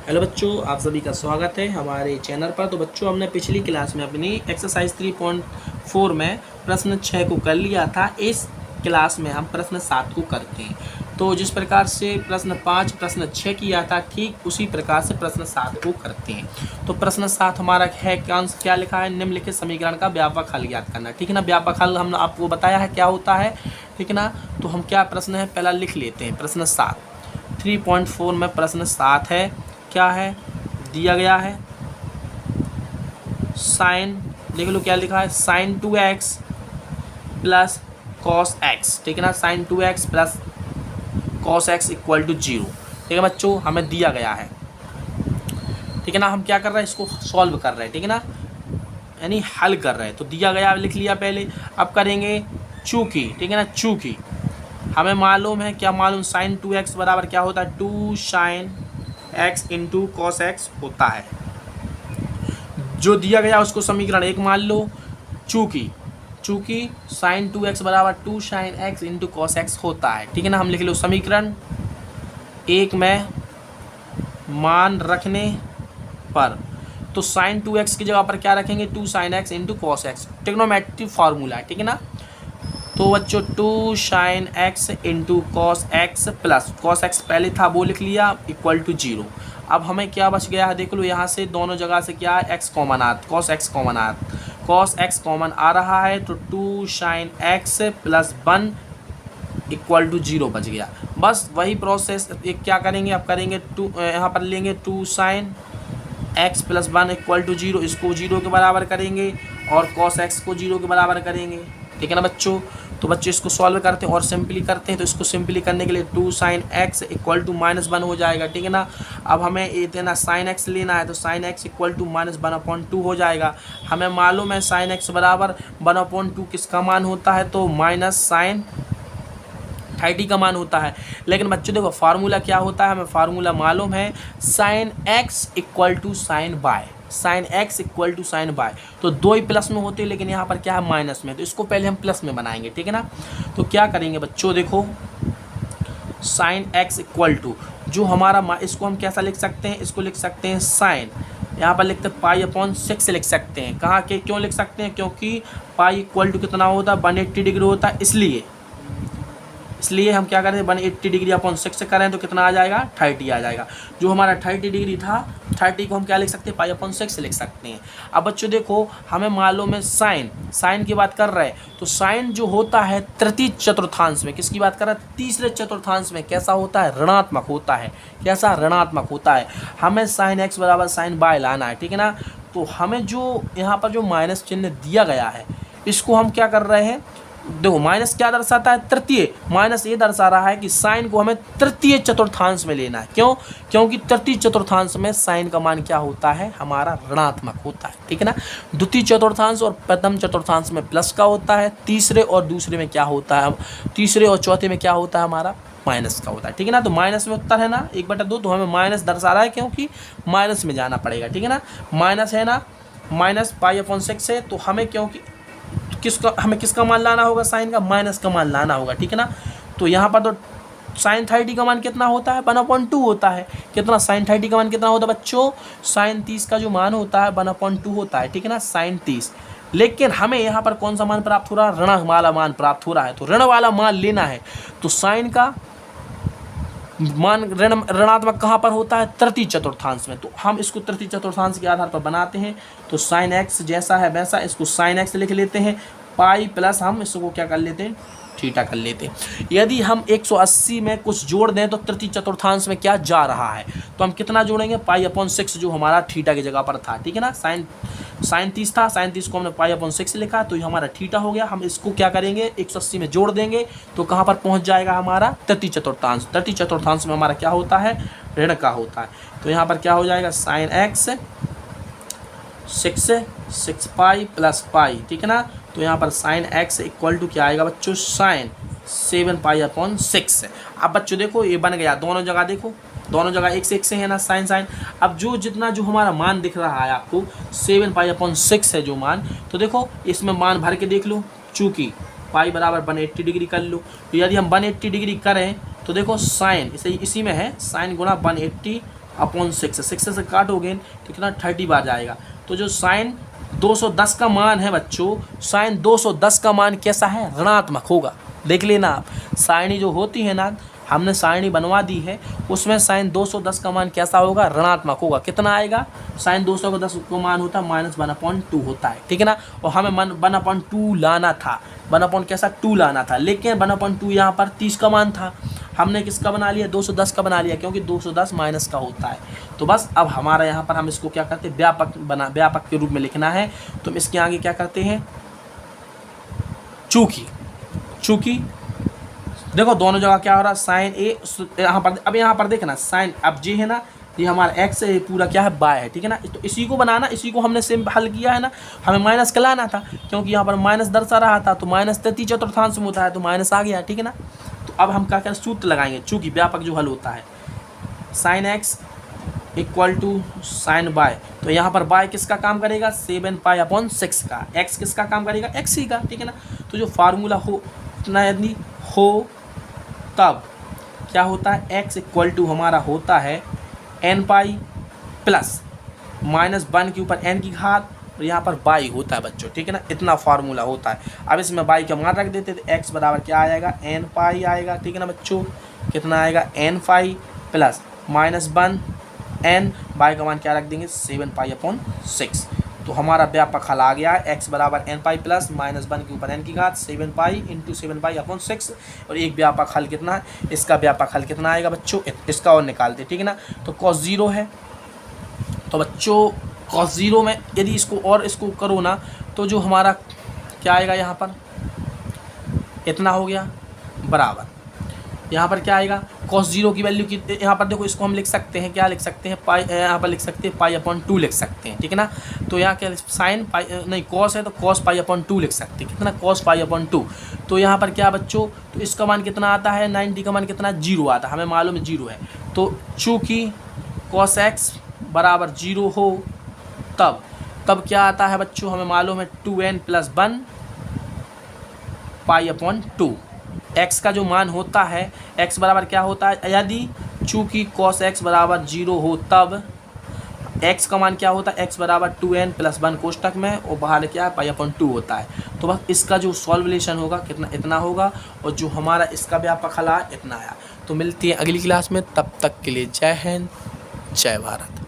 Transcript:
Hello बच्चों, आप सभी का स्वागत है हमारे चैनल पर। तो बच्चों, हमने पिछली क्लास में अपनी एक्सरसाइज 3.4 में प्रश्न 6 को कर लिया था। इस क्लास में हम प्रश्न 7 को करते हैं। तो जिस प्रकार से प्रश्न 5 प्रश्न 6 किया था, ठीक उसी प्रकार से प्रश्न 7 को करते हैं। तो प्रश्न 7 हमारा है, क्या लिखा है, निम्नलिखित समीकरण का व्यापक हल ज्ञात करना। ठीक है ना, व्यापक हल हमने आपको बताया है क्या होता है। ठीक है ना, तो हम क्या प्रश्न है पहला लिख लेते हैं। प्रश्न 7 3.4 में प्रश्न 7 है, क्या है दिया गया है, साइन, देख लो क्या लिखा है, sign 2x plus cos x। ठीक है ना, sine 2x plus cos x equal to 0। ठीक है बच्चों, हमें दिया गया है। ठीक है ना, हम क्या कर रहे हैं, इसको सॉल्व कर रहे हैं। ठीक है ना, यानी हल कर रहे हैं। तो दिया गया लिख लिया पहले, अब करेंगे चूंकि। ठीक है ना, चूंकि हमें मालूम है, क्या मालूम, साइन 2x बराबर क्या होता है, 2 sine x into cos x होता है। जो दिया गया उसको समीकरण 1 मान लो। चूंकि साइन 2x बराबर 2 sine x into cos x होता है। ठीक है ना, हम लिख लो समीकरण 1 में मान रखने पर, तो साइन 2x की जगह पर क्या रखेंगे, 2 sine x into cos x, trigonometric formula है। ठीक है ना, तो बच्चों 2 sine x into cos x plus cos x पहले था वो लिख लिया इक्वल टू 0। अब हमें क्या बच गया है, देख लो यहाँ से दोनों जगह से क्या है, x कॉमन आ, कॉस एक्स कॉमन आ, कॉस एक्स कॉमन आ रहा है, तो 2 sine x plus 1 equal to 0 बच गया। बस वही प्रोसेस एक क्या करेंगे, अब करेंगे यहाँ पर लेंगे 2 sine x plus 1 equal to 0, इसको 0 के बराबर करेंगे और कॉस एक्स को 0 के बराबर करेंगे। ठीक है ना बच्चों, तो बच्चे इसको सॉल्व करते हैं और सिंपली करते हैं। तो इसको सिंपली करने के लिए 2 साइन x इक्वल टू -1 हो जाएगा। ठीक है ना, अब हमें ये देना साइन x लेना है, तो साइन x इक्वल टू -1/2 हो जाएगा। हमें मालूम है साइन x बराबर 1/2 किसका मान होता है, तो माइनस साइन 30 का मान होता है। लेकिन बच्चों देखो फार्मूला क्या होता है, हमें फार्मूला मालूम है, sine x equal to sine y, sine x equal to sine y। तो दो ही प्लस में होते हैं, लेकिन यहाँ पर क्या है, माइनस में, तो इसको पहले हम प्लस में बनाएंगे। ठीक है ना, तो क्या करेंगे बच्चों, देखो साइन x इक्वल टू जो हमारा, इसको हम कैसा लिख सकते हैं, इसको लिख सकते हैं साइन, यहाँ पर लिखते हैं π/6 लिख सकते हैं। कहाँ के क्यों लिख सकते हैं, क्योंकि पाई इक्वल टू कितना होता है, 180 डिग्री होता है, इसलिए हम क्या करें, 180 डिग्री अपॉन 6 करें तो कितना आ जाएगा, 30 आ जाएगा। जो हमारा 30 डिग्री था, 30 को हम क्या लिख सकते हैं, π/6 लिख सकते हैं। अब बच्चों देखो हमें मालूम है साइन की बात कर रहे हैं, तो साइन जो होता है तृतीय चतुर्थांश में, किसकी बात कर रहे हैं, तीसरे चतुर्थांश में कैसा होता है, ऋणात्मक होता है। कैसा, ऋणात्मक होता है। हमें साइन x बराबर साइन y लाना है। ठीक है ना, तो हमें जो यहाँ पर जो माइनस चिन्ह दिया गया है, इसको हम क्या कर रहे हैं, देखो माइनस क्या दर्शाता है, तृतीय, माइनस ये दर्शा रहा है कि साइन को हमें तृतीय चतुर्थांश में लेना है। क्यों, क्योंकि तृतीय चतुर्थांश में साइन का मान क्या होता है, हमारा ऋणात्मक होता है। ठीक है ना, द्वितीय चतुर्थांश और प्रथम चतुर्थांश में प्लस का होता है, तीसरे और दूसरे में क्या होता है, तीसरे और चौथे में क्या होता है, हमारा माइनस का होता है। ठीक है ना, तो माइनस में उत्तर है ना 1/2, तो हमें माइनस दर्शा रहा है क्योंकि माइनस में जाना पड़ेगा। ठीक है ना, माइनस है ना, माइनस π/6 है, तो हमें क्योंकि हमें किसका मान लाना होगा, साइन का, माइनस का मान लाना होगा। ठीक है ना, तो यहाँ पर तो साइन 30 का मान कितना होता है, 1/2 होता है। कितना, साइन 30 का मान कितना होता है बच्चों, साइन 30 का जो मान होता है 1/2 होता है। ठीक है ना, साइन 30। लेकिन हमें यहाँ पर कौन सा मान प्राप्त हो रहा है, ऋण वाला मान प्राप्त हो रहा है, तो ऋण वाला मान लेना है। तो साइन का मान ऋणात्मक कहाँ पर होता है, तृतीय चतुर्थांश में, तो हम इसको तृतीय चतुर्थांश के आधार पर बनाते हैं। तो साइन x जैसा है वैसा, इसको साइन x लिख लेते हैं, पाई प्लस हम इसको क्या कर लेते हैं, थीटा कर लेते हैं। यदि हम 180 में कुछ जोड़ दें तो तृतीय चतुर्थांश में क्या जा रहा है, तो हम कितना जोड़ेंगे, π/6 जो हमारा थीटा की जगह पर था। ठीक है ना, साइन 30 था, साइन 30 को हमने π/6 लिखा, तो ये हमारा थीटा हो गया। हम इसको क्या करेंगे, 180 में जोड़ देंगे तो कहाँ पर पहुँच जाएगा, हमारा तृतीय चतुर्थांश। तृतीय चतुर्थांश में हमारा क्या होता है, ऋण का होता है। तो यहाँ पर क्या हो जाएगा, sine x 6 pi plus pi. ठीक है ना, तो यहाँ पर साइन x इक्वल टू क्या आएगा बच्चों, साइन 7 π/6। अब बच्चों देखो ये बन गया, दोनों जगह देखो, दोनों जगह एक से है ना, साइन साइन। अब जितना जो हमारा मान दिख रहा है आपको 7 π/6 है जो मान, तो देखो इसमें मान भर के देख लो। चूँकि पाई बराबर 180 डिग्री कर लो, तो यदि हम 180 डिग्री करें तो देखो साइन इसी में है, साइन गुणा 180 अपॉन 6, 6 से काटोगे तो कितना 30 बार जाएगा। तो जो साइन 210 का मान है बच्चों, साइन 210 का मान कैसा है, ऋणात्मक होगा। देख लेना आप, साइनी जो होती है ना, हमने साइनी बनवा दी है, उसमें साइन 210 का मान कैसा होगा, ऋणात्मक होगा। कितना आएगा, साइन 210 का मान होता है -1/2 होता है, ठीक है ना। और हमें 1/2 लाना था, 1/2 लाना था, लेकिन 1/2 यहाँ पर 30 का मान था, हमने किसका बना लिया, 210 का बना लिया, क्योंकि 210 माइनस का होता है। तो बस अब हमारा यहाँ पर हम इसको क्या करते हैं, व्यापक के रूप में लिखना है। तो इसके आगे क्या करते हैं, चूंकि देखो दोनों जगह क्या हो रहा है, साइन ए यहाँ पर, अब यहाँ पर देखना साइन, अब जी है ना, ये हमारा एक्स है, ये पूरा क्या है, बाय है, ठीक है ना। तो इसी को बनाना, इसी को हमने सेम हल किया है ना, हमें माइनस का लाना था, क्योंकि यहाँ पर माइनस दर्शा रहा था, तो माइनस 33/4 में होता है, तो माइनस आ गया, ठीक है ना। तो अब हम क्या करें, सूत्र लगाएंगे, चूँकि व्यापक जो हल होता है sine x equal to sine y, तो यहाँ पर बाय किसका काम करेगा, 7π/6 का, एक्स किसका काम करेगा, एक्स ही का, ठीक है ना। तो जो फार्मूला हो इतना यदि हो तब क्या होता है, एक्स इक्वल टू हमारा होता है n π प्लस -1 के ऊपर n की घात, और यहाँ पर बाई होता है बच्चों, ठीक है ना। इतना फार्मूला होता है। अब इसमें बाई का मान रख देते तो x बराबर क्या आएगा, n π आएगा, ठीक है ना बच्चों। कितना आएगा, n5 प्लस -1 n, बाई का मान क्या रख देंगे, 7π/6। तो हमारा व्यापक हल आ गया है, x बराबर n π प्लस -1 के ऊपर n की घात 7π × 7π/6। और एक व्यापक हल कितना है, इसका व्यापक हल कितना आएगा बच्चों, इसका और निकालते, ठीक है ना। तो cos 0 है, तो बच्चों cos 0 में यदि इसको और इसको करो ना, तो जो हमारा क्या आएगा, यहाँ पर इतना हो गया बराबर, यहाँ पर क्या आएगा, cos 0 की वैल्यू की, यहाँ पर देखो इसको हम लिख सकते हैं, क्या लिख सकते हैं, पाई, यहाँ पर लिख सकते हैं π/2 लिख सकते हैं, ठीक है ना। तो यहाँ क्या साइन पाई नहीं, cos है तो cos π/2 लिख सकते हैं, कितना cos π/2। तो यहाँ पर क्या बच्चों, तो इसका मान कितना आता है, 90 का मान कितना, 0 आता है, हमें मालूम है 0 है। तो चूँकि cos x बराबर 0 हो तब क्या आता है बच्चों, हमें मालूम है 2n + 1 π/2। x का जो मान होता है, x बराबर क्या होता है, यदि चूँकि cos x बराबर 0 हो तब x का मान क्या होता है, x बराबर 2n + 1 कोष्टक में, और बाहर क्या है, π/2 होता है। तो बस इसका जो सॉल्वलेशन होगा कितना, इतना होगा, और जो हमारा इसका व्यापक हल इतना आया। तो मिलती है अगली क्लास में, तब तक के लिए जय हिंद, जय भारत।